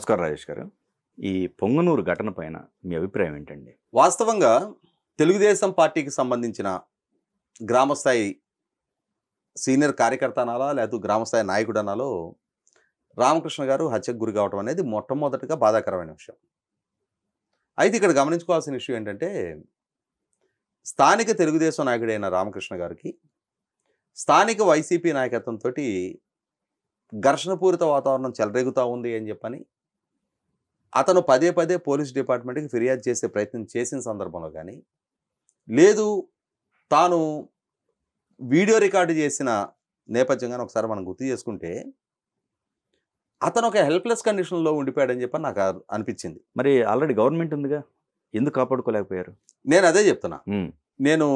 నమస్కారం రాజేష్ గారు. ఈ పొంగనూరు ఘటన పైన మీ అభిప్రాయం ఏంటండి? వాస్తవంగా తెలుగుదేశం పార్టీకి సంబంధించిన గ్రామస్థాయి సీనియర్ కార్యకర్త అనాలా లేకపోతే గ్రామస్థాయి నాయకుడు అనాలో రామకృష్ణ గారు హత్యకు గురి కావడం అనేది మొట్టమొదటిగా బాధాకరమైన విషయం. అయితే ఇక్కడ గమనించుకోవాల్సిన విషయం ఏంటంటే స్థానిక తెలుగుదేశం నాయకుడైన రామకృష్ణ గారికి స్థానిక వైసీపీ నాయకత్వంతో ఘర్షణపూరిత వాతావరణం చెలరేగుతూ ఉంది అని చెప్పని అతను పదే పదే పోలీస్ డిపార్ట్మెంట్కి ఫిర్యాదు చేసే ప్రయత్నం చేసిన సందర్భంలో కానీ లేదు తాను వీడియో రికార్డు చేసిన నేపథ్యంగా ఒకసారి మనం గుర్తు చేసుకుంటే అతను ఒక హెల్ప్లెస్ కండిషన్లో ఉండిపోయాడని చెప్పని నాకు అనిపించింది. మరి ఆల్రెడీ గవర్నమెంట్ ఉందిగా, ఎందుకు కాపాడుకోలేకపోయారు? నేను అదే చెప్తున్నా. నేను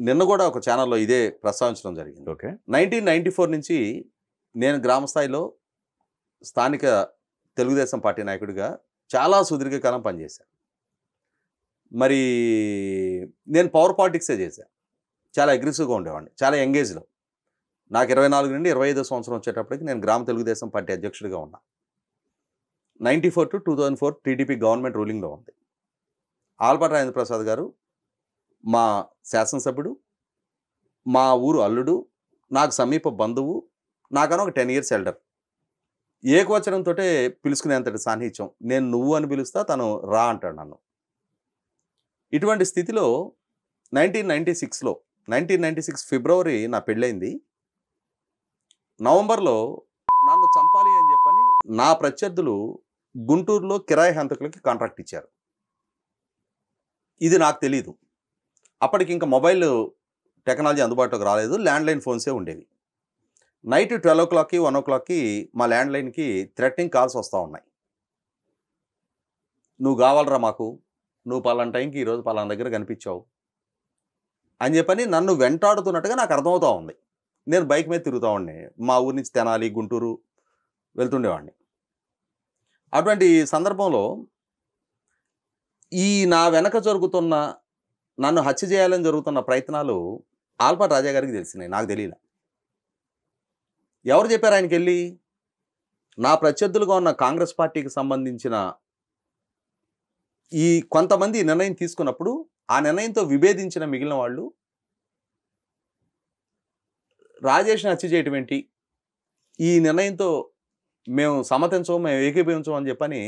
నిన్న కూడా ఒక ఛానల్లో ఇదే ప్రస్తావించడం జరిగింది. ఓకే. 1994 నుంచి నేను గ్రామ స్థాయిలో స్థానిక తెలుగుదేశం పార్టీ నాయకుడిగా చాలా సుదీర్ఘకాలం పనిచేశాను. మరి నేను పవర్ పాలిటిక్సే చేశాను. చాలా అగ్రెసివ్గా ఉండేవాడిని, చాలా ఎంగేజ్లో. నాకు 24 నుండి 25 సంవత్సరం వచ్చేటప్పటికి నేను గ్రామ తెలుగుదేశం పార్టీ అధ్యక్షుడిగా ఉన్నా. 94 to 2004 టీడీపీ గవర్నమెంట్ రూలింగ్లో ఉంది. ఆల్పాటి రాజేంద్ర ప్రసాద్ గారు మా శాసనసభ్యుడు, మా ఊరు అల్లుడు, నాకు సమీప బంధువు, నాకన్నా ఒక 10 years ఎల్డర్. ఏకవచనంతో పిలుచుకునేంతటి సాన్నిహిత్యం. నేను నువ్వు అని పిలుస్తా, తను రా అంటాడు నన్ను. ఇటువంటి స్థితిలో 1996 ఫిబ్రవరి నా పెళ్ళైంది. నవంబర్లో నన్ను చంపాలి అని చెప్పని నా ప్రత్యర్థులు గుంటూరులో కిరాయి హంతకులకి కాంట్రాక్ట్ ఇచ్చారు. ఇది నాకు తెలీదు. అప్పటికి ఇంకా మొబైల్ టెక్నాలజీ అందుబాటులోకి రాలేదు, ల్యాండ్లైన్ ఫోన్సే ఉండేవి. నైట్ 12 o'clock 1 o'clock మా ల్యాండ్లైన్కి థ్రెటనింగ్ కాల్స్ వస్తూ ఉన్నాయి. నువ్వు కావాలరా మాకు, నువ్వు పలానా టైంకి ఈరోజు పలానా దగ్గర కనిపించావు అని చెప్పని నన్ను వెంటాడుతున్నట్టుగా నాకు అర్థమవుతూ ఉంది. నేను బైక్ మీద తిరుగుతూ ఉండే, మా ఊరి నుంచి తెనాలి గుంటూరు వెళ్తుండేవాడిని. అటువంటి సందర్భంలో ఈ నా వెనక జరుగుతున్న నన్ను హత్య చేయాలని జరుగుతున్న ప్రయత్నాలు ఆల్పాటి రాజా గారికి తెలిసినాయి, నాకు తెలియదు. ఎవరు చెప్పారు ఆయనకి వెళ్ళి? నా ప్రత్యర్థులుగా ఉన్న కాంగ్రెస్ పార్టీకి సంబంధించిన ఈ కొంతమంది నిర్ణయం తీసుకున్నప్పుడు ఆ నిర్ణయంతో విభేదించిన మిగిలిన వాళ్ళు రాజేష్ని హత్య చేయటం ఏంటి, ఈ నిర్ణయంతో మేము సమ్మతించము, మేము ఏకీభవించము అని చెప్పని,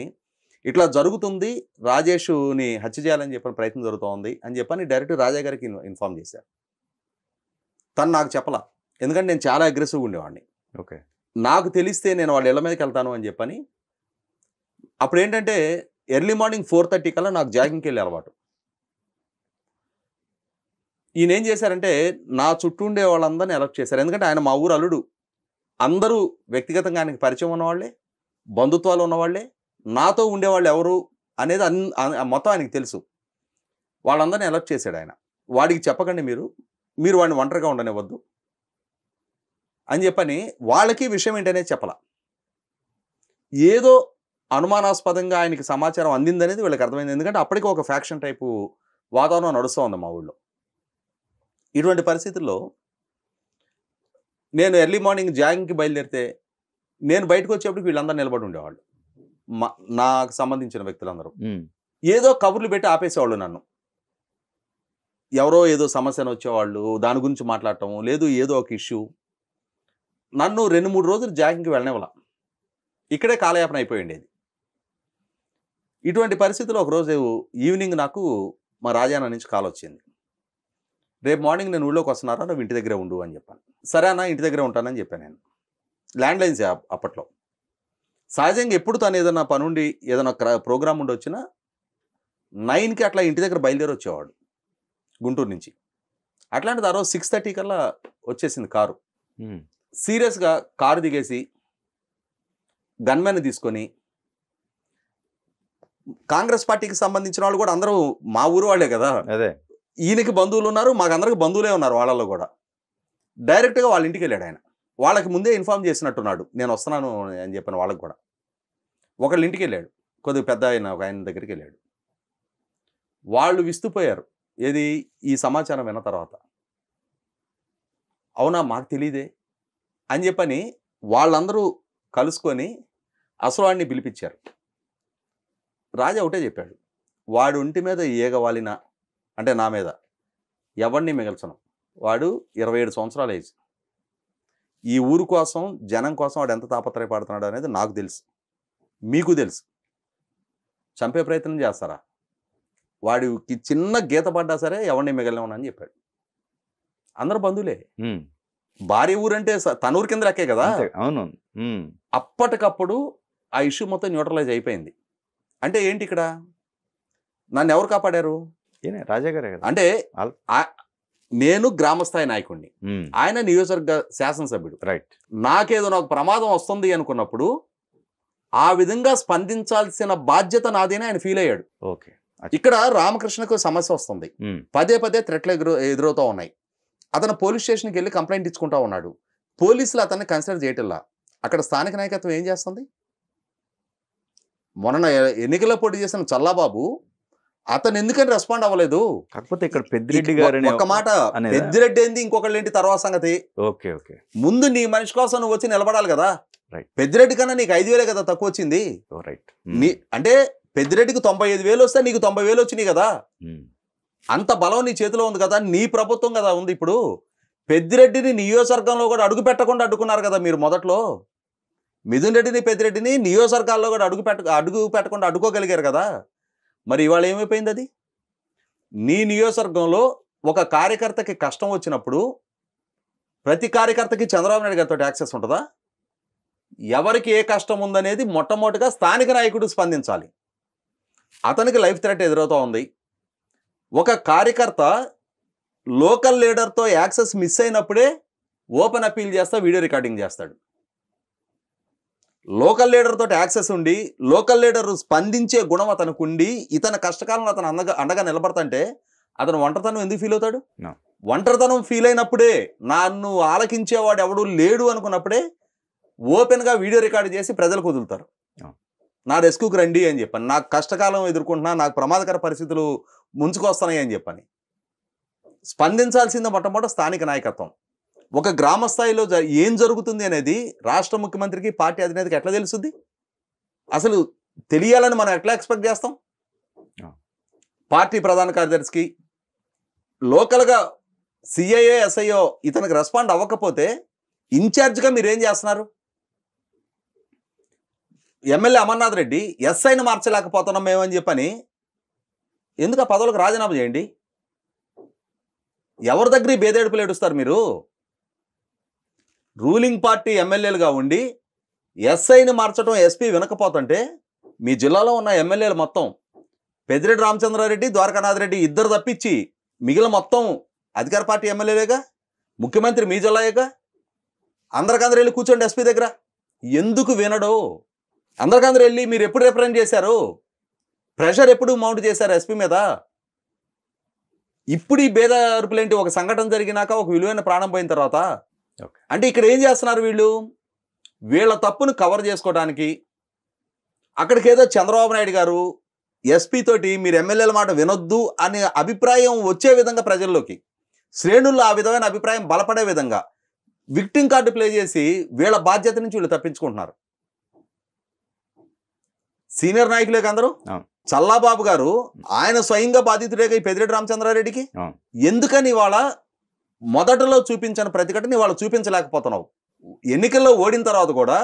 ఇట్లా జరుగుతుంది, రాజేష్ని హత్య చేయాలని చెప్పని ప్రయత్నం జరుగుతోంది అని చెప్పని డైరెక్ట్ రాజా గారికి ఇన్ఫార్మ్ చేశారు. తను నాకు చెప్పలా, ఎందుకంటే నేను చాలా అగ్రెసివ్గా ఉండేవాడిని. ఓకే. నాకు తెలిస్తే నేను వాళ్ళ ఇళ్ళ మీదకి వెళ్తాను అని చెప్పని. అప్పుడు ఏంటంటే ఎర్లీ మార్నింగ్ 4:30 కల్లా నాకు జాగింగ్కి వెళ్ళే అలవాటు. ఈయన ఏం చేశారంటే నా చుట్టూ ఉండే వాళ్ళందరినీ అలర్ట్ చేశారు. ఎందుకంటే ఆయన మా ఊరు అల్లుడు, అందరూ వ్యక్తిగతంగా ఆయనకి పరిచయం ఉన్నవాళ్లే, బంధుత్వాలు ఉన్నవాళ్లే, నాతో ఉండేవాళ్ళు ఎవరు అనేది మొత్తం ఆయనకి తెలుసు. వాళ్ళందరినీ అలర్ట్ చేశాడు ఆయన. వాడికి చెప్పకండి, మీరు వాడిని ఒంటరిగా ఉండనివ్వద్దు అని చెప్పని వాళ్ళకి విషయం ఏంటనేది చెప్పాల. ఏదో అనుమానాస్పదంగా ఆయనకి సమాచారం అందిందనేది వీళ్ళకి అర్థమైంది. ఎందుకంటే అప్పటికి ఒక ఫ్యాక్షన్ టైపు వాతావరణం నడుస్తూ ఉంది మా ఊళ్ళో. ఇటువంటి పరిస్థితుల్లో నేను ఎర్లీ మార్నింగ్ జాగింగ్కి బయలుదేరితే నేను బయటకు వచ్చేప్పటికి వీళ్ళందరూ నిలబడి ఉండేవాళ్ళు, నాకు సంబంధించిన వ్యక్తులందరూ. ఏదో కబుర్లు పెట్టి ఆపేసేవాళ్ళు నన్ను. ఎవరో ఏదో సమస్యను వచ్చేవాళ్ళు, దాని గురించి మాట్లాడటం, లేదు ఏదో ఒక ఇష్యూ. నన్ను 2-3 రోజులు జాగింగ్కి వెళ్ళనివ్వాల, ఇక్కడే కాలయాపన అయిపోయిండేది. ఇటువంటి పరిస్థితుల్లో ఒకరోజు ఈవినింగ్ నాకు మా రాజాన నుంచి కాల్ వచ్చింది. రేపు మార్నింగ్ నేను ఊళ్ళోకి వస్తున్నారా, నువ్వు ఇంటి దగ్గరే ఉండు అని చెప్పాను. సరే అన్న, ఇంటి దగ్గరే ఉంటానని చెప్పాను నేను. ల్యాండ్లైన్స్ అప్పట్లో సహజంగా ఎప్పుడు తను ఏదైనా పనుండి ఏదైనా ప్రోగ్రామ్ ఉండి వచ్చినా 9కి అట్లా ఇంటి దగ్గర బయలుదేరి వచ్చేవాడు గుంటూరు నుంచి. అట్లాంటిది ఆ రోజు 6:30 కల్లా వచ్చేసింది కారు. సీరియస్గా కారు దిగేసి గన్మెన్ తీసుకొని, కాంగ్రెస్ పార్టీకి సంబంధించిన వాళ్ళు కూడా అందరూ మా ఊరు వాళ్ళే కదా, అదే ఈయనకి బంధువులు ఉన్నారు, మాకందరికి బంధువులే ఉన్నారు వాళ్ళల్లో కూడా. డైరెక్ట్గా వాళ్ళ ఇంటికి వెళ్ళాడు ఆయన. వాళ్ళకి ముందే ఇన్ఫార్మ్ చేసినట్టున్నాడు నేను వస్తున్నాను అని చెప్పిన వాళ్ళకి కూడా. ఒకళ్ళ ఇంటికి వెళ్ళాడు, కొద్దిగా పెద్ద ఒక ఆయన దగ్గరికి వెళ్ళాడు. వాళ్ళు విస్తుపోయారు ఏది ఈ సమాచారం విన్న తర్వాత. అవునా, మాకు తెలియదే అని చెప్పని వాళ్ళందరూ కలుసుకొని అసలు వాడిని పిలిపించారు. రాజా ఒకటే చెప్పాడు, వాడు ఒంటి మీద ఈగవాలిన అంటే నా మీద ఎవరిని మిగల్చను. వాడు 27 సంవత్సరాల ఏజ్. ఈ ఊరు కోసం జనం కోసం వాడు ఎంత తాపత్రయపడుతున్నాడు అనేది నాకు తెలుసు, మీకు తెలుసు. చంపే ప్రయత్నం చేస్తారా? వాడికి చిన్న గీత పడ్డా సరే ఎవరిని మిగలమని చెప్పాడు. అందరు బంధువులే. భారీ ఊరంటే తన ఊరి కింద లెక్కే కదా. అవును. అప్పటికప్పుడు ఆ ఇష్యూ మొత్తం న్యూట్రలైజ్ అయిపోయింది. అంటే ఏంటి ఇక్కడ నన్ను ఎవరు కాపాడారు? రాజా గారే కదా. అంటే నేను గ్రామస్థాయి నాయకుడిని, ఆయన నియోజకవర్గ శాసనసభ్యుడు. రైట్. నాకేదో నాకు ప్రమాదం వస్తుంది అనుకున్నప్పుడు ఆ విధంగా స్పందించాల్సిన బాధ్యత నాదేనే ఆయన ఫీల్ అయ్యాడు. ఓకే. ఇక్కడ రామకృష్ణకు సమస్య వస్తుంది, పదే పదే థ్రెట్లు ఎదురవుతూ ఉన్నాయి. అతను పోలీస్ స్టేషన్కి వెళ్ళి కంప్లైంట్ ఇచ్చుకుంటా ఉన్నాడు. పోలీసులు అతన్ని కన్సిడర్ చేయటంలా. అక్కడ స్థానిక నాయకత్వం ఏం చేస్తుంది? మొన్న ఎన్నికల్లో పోటీ చేసిన చల్లాబాబు అతను ఎందుకని రెస్పాండ్ అవ్వలేదు? కాకపోతే ఇక్కడ పెద్దిరెడ్డి గారు ఒక మాట, పెద్దిరెడ్డి ఏంది ఇంకొకళ్ళు ఏంటి తర్వాత సంగతి. Okay okay. ముందు నీ మనిషి కోసం నువ్వు వచ్చి నిలబడాలి కదా. రైట్. పెద్దిరెడ్డి కన్నా నీకు 5,000 కదా తక్కువ వచ్చింది. రైట్. అంటే పెద్దిరెడ్డికి 95,000 వస్తే నీకు 90,000 వచ్చినాయి కదా. అంత బలం నీ చేతిలో ఉంది కదా, నీ ప్రభుత్వం కదా ఉంది ఇప్పుడు. పెద్దిరెడ్డిని నియోజకవర్గంలో కూడా అడుగు పెట్టకుండా అడ్డుకున్నారు కదా మీరు మొదట్లో. మిథున్ రెడ్డిని పెద్దిరెడ్డిని నియోజకవర్గాల్లో కూడా అడుగు పెట్టకుండా అడ్డుకోగలిగారు కదా. మరి ఇవాళ ఏమైపోయింది? అది నీ నియోజకవర్గంలో ఒక కార్యకర్తకి కష్టం వచ్చినప్పుడు ప్రతి కార్యకర్తకి చంద్రబాబు నాయుడు గారితో యాక్సెస్ ఉంటుందా? ఎవరికి ఏ కష్టం ఉందనేది మొట్టమొదటిగా స్థానిక నాయకుడు స్పందించాలి. అతనికి లైఫ్ థ్రెట్ ఎదురవుతూ ఉంది. ఒక కార్యకర్త లోకల్ లీడర్తో యాక్సెస్ మిస్ అయినప్పుడే ఓపెన్ అప్పీల్ చేస్తా, వీడియో రికార్డింగ్ చేస్తాడు. లోకల్ లీడర్ తోటి యాక్సెస్ ఉండి లోకల్ లీడర్ స్పందించే గుణం అతనికి ఉండి ఇతని కష్టకాలంలో అతను అండగా నిలబడతంటే అతను ఒంటరితనం ఎందుకు ఫీల్ అవుతాడు? ఒంటరితనం ఫీల్ అయినప్పుడే, నన్ను ఆలకించేవాడు ఎవడు లేడు అనుకున్నప్పుడే ఓపెన్గా వీడియో రికార్డు చేసి ప్రజలకు వదులుతారు. నా రెస్క్యూకి రండి అని చెప్పని, నాకు కష్టకాలం ఎదుర్కొంటున్నా, నాకు ప్రమాదకర పరిస్థితులు ముంచుకొస్తున్నాయి అని చెప్పని స్పందించాల్సిందే మొట్టమొదటి స్థానిక నాయకత్వం. ఒక గ్రామ స్థాయిలో ఏం జరుగుతుంది అనేది రాష్ట్ర ముఖ్యమంత్రికి, పార్టీ అధినేతకి ఎట్లా తెలుస్తుంది? అసలు తెలియాలని మనం ఎట్లా ఎక్స్పెక్ట్ చేస్తాం? పార్టీ ప్రధాన కార్యదర్శికి లోకల్గా సిఐఏ ఎస్ఐఓ ఇతనికి రెస్పాండ్ అవ్వకపోతే ఇన్ఛార్జ్గా మీరేం చేస్తున్నారు? ఎమ్మెల్యే అమర్నాథ్ రెడ్డి ఎస్ఐని మార్చలేకపోతున్నాం మేమని చెప్పని ఎందుకు ఆ పదవులకు రాజీనామా చేయండి. ఎవరి దగ్గర బేదేడుపులు ఏడుస్తారు మీరు? రూలింగ్ పార్టీ ఎమ్మెల్యేలుగా ఉండి ఎస్ఐని మార్చడం ఎస్పీ వినకపోతుంటే మీ జిల్లాలో ఉన్న ఎమ్మెల్యేలు మొత్తం పెద్దిరెడ్డి రామచంద్రారెడ్డి, ద్వారకానాథ్ రెడ్డి ఇద్దరు తప్పించి మిగిలిన మొత్తం అధికార పార్టీ ఎమ్మెల్యేలేగా, ముఖ్యమంత్రి మీ జిల్లాయేగా. అందరికందరూ వెళ్ళి కూర్చోండి ఎస్పీ దగ్గర. ఎందుకు వినడు? అందరికందరూ వెళ్ళి మీరు ఎప్పుడు రిప్రజెంట్ చేశారు? ప్రెషర్ ఎప్పుడు మౌంట్ చేశారు ఎస్పీ మీద? ఇప్పుడు ఈ భేద అరుపులేంటి? ఒక సంఘటన జరిగినాక, ఒక విలువైన ప్రాణం పోయిన తర్వాత. అంటే ఇక్కడ ఏం చేస్తున్నారు వీళ్ళు? వీళ్ళ తప్పును కవర్ చేసుకోవడానికి అక్కడికి ఏదో చంద్రబాబు నాయుడు గారు ఎస్పీ తోటి మీరు ఎమ్మెల్యేల మాట వినొద్దు అనే అభిప్రాయం వచ్చే విధంగా ప్రజల్లోకి, శ్రేణుల్లో ఆ విధమైన అభిప్రాయం బలపడే విధంగా విక్టిమ్ కార్డు ప్లే చేసి వీళ్ళ బాధ్యత నుంచి వీళ్ళు తప్పించుకుంటున్నారు. సీనియర్ నాయకులే అందరూ. చల్లాబాబు గారు ఆయన స్వయంగా బాధితుడే ఈ పెద్దిరెడ్డి రామచంద్రారెడ్డికి. ఎందుకని వాళ్ళ మొదటలో చూపించిన ప్రతిఘటన వాళ్ళు చూపించలేకపోతున్నావు? ఎన్నికల్లో ఓడిన తర్వాత కూడా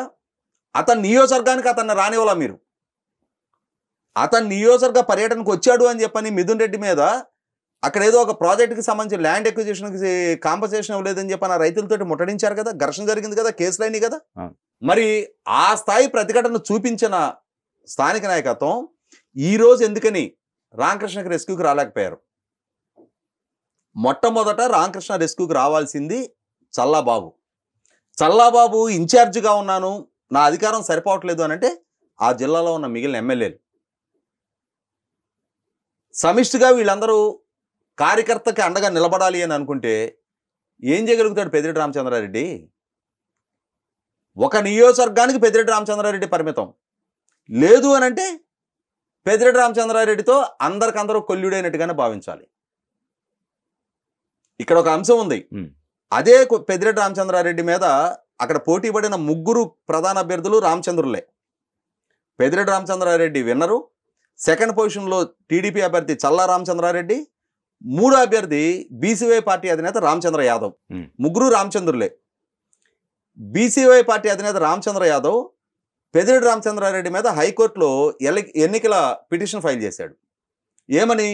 అతని నియోజకవర్గానికి అతన్ని రానివ్వాలా మీరు? అతని నియోజకవర్గ పర్యటనకు వచ్చాడు అని చెప్పని మిథున్ రెడ్డి మీద అక్కడ ఏదో ఒక ప్రాజెక్టుకి సంబంధించి ల్యాండ్ ఎక్విజిషన్కి కాంపన్సేషన్ ఇవ్వలేదని చెప్పి ఆ రైతులతోటి ముట్టడించారు కదా, ఘర్షణ జరిగింది కదా, కేసులు అయినాయి కదా. మరి ఆ స్థాయి ప్రతిఘటన చూపించిన స్థానిక నాయకత్వం ఈరోజు ఎందుకని రామకృష్ణకి రెస్క్యూకి రాలేకపోయారు? మొట్టమొదట రామకృష్ణ రెస్క్యూకి రావాల్సింది చల్లాబాబు. చల్లాబాబు ఇన్ఛార్జిగా ఉన్నాను, నా అధికారం సరిపోవట్లేదు అని అంటే ఆ జిల్లాలో ఉన్న మిగిలిన ఎమ్మెల్యేలు సమిష్టిగా వీళ్ళందరూ కార్యకర్తకి అండగా నిలబడాలి అని అనుకుంటే ఏం చేయగలుగుతాడు పెద్దిరెడ్డి రామచంద్రారెడ్డి? ఒక నియోజకవర్గానికి పెద్దిరెడ్డి రామచంద్రారెడ్డి పరిమితం. లేదు అని అంటే పెద్దిరెడ్డి రామచంద్రారెడ్డితో అందరికందరూ కొల్లుడైనట్టుగానే భావించాలి. ఇక్కడ ఒక అంశం ఉంది. అదే పెద్దిరెడ్డి రామచంద్రారెడ్డి మీద అక్కడ పోటీ పడిన 3 ప్రధాన అభ్యర్థులు రామచంద్రులే. పెద్దిరెడ్డి రామచంద్రారెడ్డి విన్నరు, సెకండ్ పొజిషన్లో టీడీపీ అభ్యర్థి చల్లా రామచంద్రారెడ్డి, మూడో అభ్యర్థి బీసీవై పార్టీ అధినేత రామచంద్ర యాదవ్. ముగ్గురు రామచంద్రులే. బీసీవై పార్టీ అధినేత రామచంద్ర యాదవ్ పెద్దిరెడ్డి రామచంద్రారెడ్డి మీద హైకోర్టులో ఎన్నికల పిటిషన్ ఫైల్ చేశాడు. ఏమని?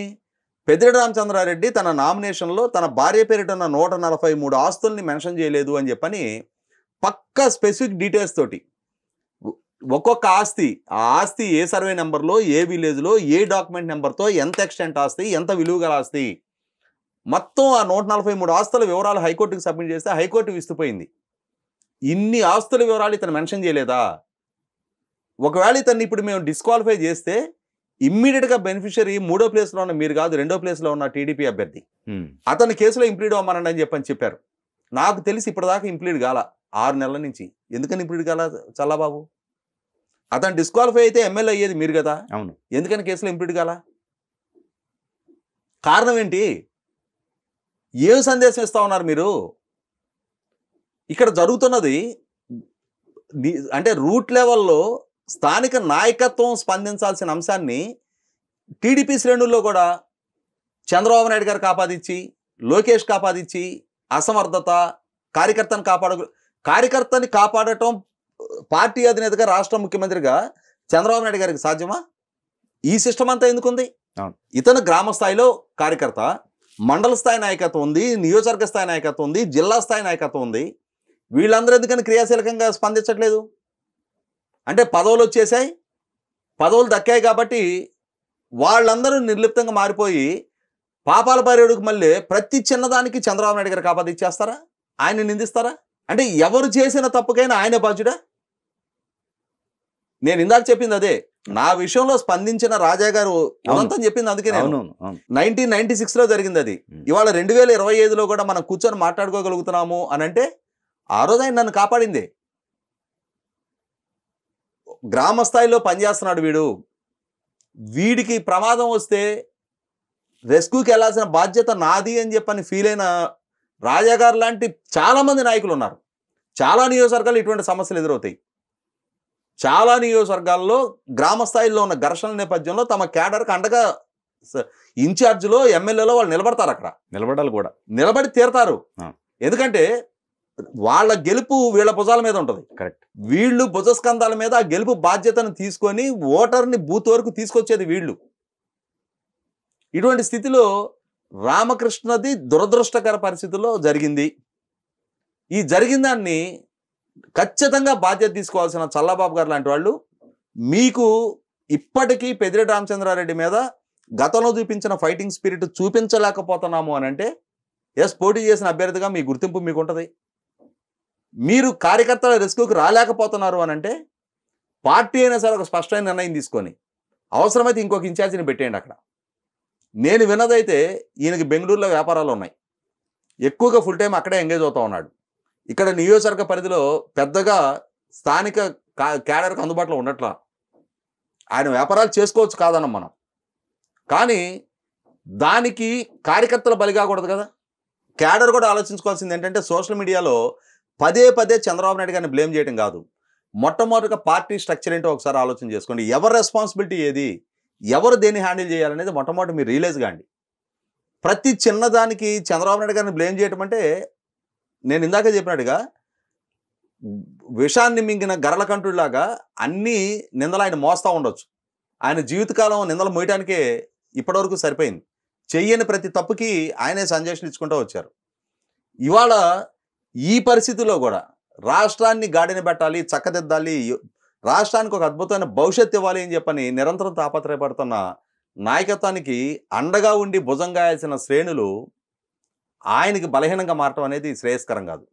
పెద్దిరెడ్డి రామచంద్రారెడ్డి తన నామినేషన్లో తన భార్య పేరిట ఉన్న 143 ఆస్తుల్ని మెన్షన్ చేయలేదు అని చెప్పని పక్కా స్పెసిఫిక్ డీటెయిల్స్ తోటి ఒక్కొక్క ఆస్తి, ఆ ఆస్తి ఏ సర్వే నెంబర్లో, ఏ విలేజ్లో, ఏ డాక్యుమెంట్ నెంబర్తో, ఎంత ఎక్స్టెంట్ ఆస్తి, ఎంత విలువ గల ఆస్తి, మొత్తం ఆ 143 ఆస్తుల వివరాలు హైకోర్టుకి సబ్మిట్ చేస్తే హైకోర్టు విస్తుపోయింది. ఇన్ని ఆస్తుల వివరాలు ఇతను మెన్షన్ చేయలేదా? ఒకవేళ ఇతన్ని ఇప్పుడు మేము డిస్క్వాలిఫై చేస్తే ఇమ్మీడియట్గా బెనిఫిషియరీ మూడో ప్లేస్లో ఉన్న మీరు కాదు, రెండో ప్లేస్లో ఉన్న టీడీపీ అభ్యర్థి. అతని కేసులో ఇంప్లీడ్ అవ్వమనండి అని చెప్పారు. నాకు తెలిసి ఇప్పటిదాకా ఇంప్లీడ్ కాల 6 నెలల నుంచి. ఎందుకని ఇంప్లీడ్ కాల చల్లబాబు? అతను డిస్క్వాలిఫై అయితే ఎమ్మెల్యే అయ్యేది మీరు కదా. అవును. ఎందుకని కేసులో ఇంప్లీడ్ కాల? కారణం ఏంటి? ఏం సందేశం ఇస్తా ఉన్నారు మీరు? ఇక్కడ జరుగుతున్నది అంటే రూట్ లెవెల్లో స్థానిక నాయకత్వం స్పందించాల్సిన అంశాన్ని టీడీపీ శ్రేణుల్లో కూడా చంద్రబాబు నాయుడు గారు కాపాదించి, లోకేష్ కాపాదించి, అసమర్థత, కార్యకర్తని కాపాడటం పార్టీ అధినేతగా, రాష్ట్ర ముఖ్యమంత్రిగా చంద్రబాబు నాయుడు గారికి సాధ్యమా? ఈ సిస్టమ్ అంతా ఎందుకుంది? ఇతను గ్రామ స్థాయిలో కార్యకర్త, మండల స్థాయి నాయకత్వం ఉంది, నియోజకవర్గ స్థాయి నాయకత్వం ఉంది, జిల్లా స్థాయి నాయకత్వం ఉంది. వీళ్ళందరూ ఎందుకని క్రియాశీలకంగా స్పందించట్లేదు? అంటే పదవులు వచ్చేసాయి, పదవులు దక్కాయి కాబట్టి వాళ్ళందరూ నిర్లిప్తంగా మారిపోయి పాపాల పర్యడుకు మళ్ళీ ప్రతి చిన్నదానికి చంద్రబాబు నాయుడు గారికి ఆపాదించేస్తారా? ఆయన నిందిస్తారా? అంటే ఎవరు చేసిన తప్పుకైనా ఆయనే బాధ్యుడా? నేను ఇందాక చెప్పింది అదే. నా విషయంలో స్పందించిన రాజా గారు ఉదంతం చెప్పింది అందుకే. నేను 1996లో జరిగింది అది. ఇవాళ 2025లో కూడా మనం కూర్చొని మాట్లాడుకోగలుగుతున్నాము అని అంటే ఆ రోజు ఆయన నన్ను కాపాడిందే. గ్రామ స్థాయిలో పనిచేస్తున్నాడు వీడు. వీడికి ప్రమాదం వస్తే రెస్క్యూకి వెళ్ళాల్సిన బాధ్యత నాది అని చెప్పని ఫీల్ అయిన రాజాగారు లాంటి చాలామంది నాయకులు ఉన్నారు. చాలా నియోజకవర్గాలు ఇటువంటి సమస్యలు ఎదురవుతాయి. చాలా నియోజకవర్గాల్లో గ్రామ స్థాయిలో ఉన్న ఘర్షణల నేపథ్యంలో తమ క్యాడర్కి అండగా ఇన్ఛార్జ్లో, ఎమ్మెల్యేలో వాళ్ళు నిలబడతారు. అక్కడ నిలబడాలి కూడా, నిలబడి తీరతారు. ఎందుకంటే వాళ్ళ గెలుపు వీళ్ళ భుజాల మీద ఉంటుంది. కరెక్ట్. వీళ్ళు భుజస్కంధాల మీద ఆ గెలుపు బాధ్యతను తీసుకొని ఓటర్ని బూత్ వరకు తీసుకొచ్చేది వీళ్ళు. ఇటువంటి స్థితిలో రామకృష్ణది దురదృష్టకర పరిస్థితుల్లో జరిగింది. ఈ జరిగిన దాన్ని ఖచ్చితంగా బాధ్యత తీసుకోవాల్సిన చల్లబాబు గారు లాంటి వాళ్ళు మీకు ఇప్పటికీ పెద్దిరెడ్డి రామచంద్రారెడ్డి మీద గతంలో చూపించిన ఫైటింగ్ స్పిరిట్ చూపించలేకపోతున్నాము అని అంటే, ఎస్, పోటీ చేసిన అభ్యర్థిగా మీ గుర్తింపు మీకు ఉంటుంది. మీరు కార్యకర్తల రెస్క్యూకి రాలేకపోతున్నారు అని అంటే పార్టీ అయినా సరే ఒక స్పష్టమైన నిర్ణయం తీసుకొని అవసరమైతే ఇంకొక ఇన్ఛార్జిని పెట్టేయండి అక్కడ. నేను విన్నదైతే ఈయనకి బెంగళూరులో వ్యాపారాలు ఉన్నాయి, ఎక్కువగా ఫుల్ టైం అక్కడే ఎంగేజ్ అవుతూ ఉన్నాడు. ఇక్కడ నియోజకవర్గ పరిధిలో పెద్దగా స్థానిక క్యాడర్కి అందుబాటులో ఉండట్లా. ఆయన వ్యాపారాలు చేసుకోవచ్చు కాదన్నాం మనం, కానీ దానికి కార్యకర్తలు బలి కాకూడదు కదా. క్యాడర్ కూడా ఆలోచించుకోవాల్సింది ఏంటంటే సోషల్ మీడియాలో పదే చంద్రబాబు నాయుడు గారిని బ్లేమ్ చేయడం కాదు. మొట్టమొదటిగా పార్టీ స్ట్రక్చర్ ఏంటో ఒకసారి ఆలోచన చేసుకోండి. ఎవరి రెస్పాన్సిబిలిటీ ఏది, ఎవరు దేన్ని హ్యాండిల్ చేయాలనేది మొట్టమొదటి మీరు రియలైజ్ కాండి. ప్రతి చిన్నదానికి చంద్రబాబు నాయుడు గారిని బ్లేమ్ చేయటం అంటే, నేను ఇందాక చెప్పినట్టుగా విషాన్ని మింగిన గరళకంఠుడిలాగా అన్ని నిందలు ఆయన మోస్తూ ఉండొచ్చు. ఆయన జీవితకాలం నిందలు మోయటానికే ఇప్పటివరకు సరిపోయింది. చెయ్యని ప్రతి తప్పుకి ఆయనే సంజేషన్లు ఇచ్చుకుంటూ వచ్చారు. ఇవాళ ఈ పరిస్థితుల్లో కూడా రాష్ట్రాన్ని గాడిన పెట్టాలి, చక్కదిద్దాలి, రాష్ట్రానికి ఒక అద్భుతమైన భవిష్యత్తు ఇవ్వాలి అని చెప్పని నిరంతరం తాపత్రయపడుతున్న నాయకత్వానికి అండగా ఉండి భుజంగాయాల్సిన శ్రేణులు ఆయనకి బలహీనంగా మారటం అనేది శ్రేయస్కరం కాదు.